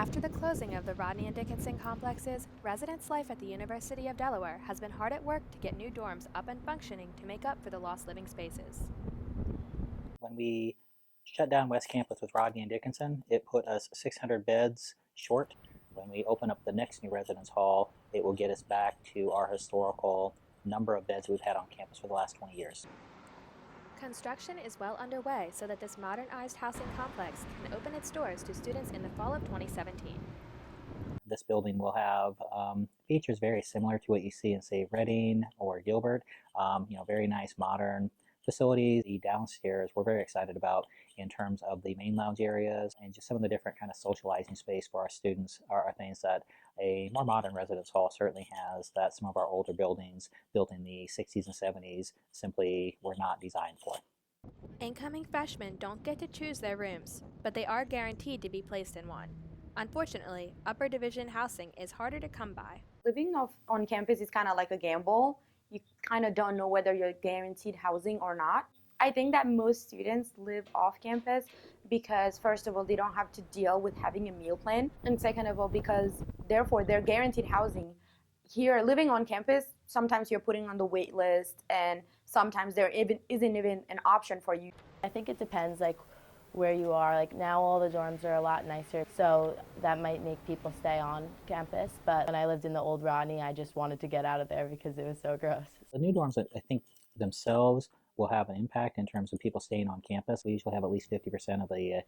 After the closing of the Rodney and Dickinson complexes, residents' life at the University of Delaware has been hard at work to get new dorms up and functioning to make up for the lost living spaces. When we shut down West Campus with Rodney and Dickinson, it put us 600 beds short. When we open up the next new residence hall, it will get us back to our historical number of beds we've had on campus for the last 20 years. Construction is well underway so that this modernized housing complex can open its doors to students in the fall of 2017. This building will have features very similar to what you see in, say, Reading or Gilbert. Very nice modern facilities. The downstairs we're very excited about in terms of the main lounge areas and just some of the different kind of socializing space for our students are things that a more modern residence hall certainly has that some of our older buildings built in the 60s and 70s simply were not designed for. Incoming freshmen don't get to choose their rooms, but they are guaranteed to be placed in one. Unfortunately, upper division housing is harder to come by. Living on campus is kind of like a gamble. You kind of don't know whether you're guaranteed housing or not. I think that most students live off campus because, first of all, they don't have to deal with having a meal plan, and second of all, because therefore they're guaranteed housing. Here, living on campus, sometimes you're putting on the wait list, and sometimes there isn't even an option for you. I think it depends, where you are. Now all the dorms are a lot nicer, so that might make people stay on campus. But when I lived in the old Rodney, I just wanted to get out of there because it was so gross. The new dorms, I think, themselves will have an impact in terms of people staying on campus. We usually have at least 50% of the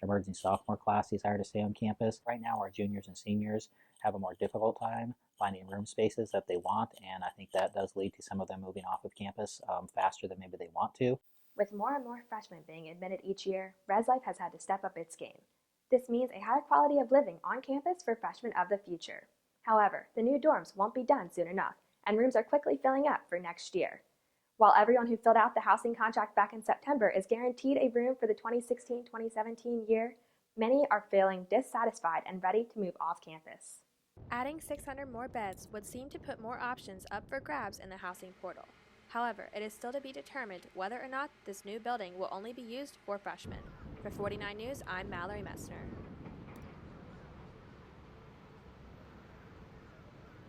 emerging sophomore class desire to stay on campus. Right now, our juniors and seniors have a more difficult time finding room spaces that they want, and I think that does lead to some of them moving off of campus faster than maybe they want to. With more and more freshmen being admitted each year, Res Life has had to step up its game. This means a higher quality of living on campus for freshmen of the future. However, the new dorms won't be done soon enough, and rooms are quickly filling up for next year. While everyone who filled out the housing contract back in September is guaranteed a room for the 2016-2017 year, many are feeling dissatisfied and ready to move off campus. Adding 600 more beds would seem to put more options up for grabs in the housing portal. However, it is still to be determined whether or not this new building will only be used for freshmen. For 49 News, I'm Mallory Metzner.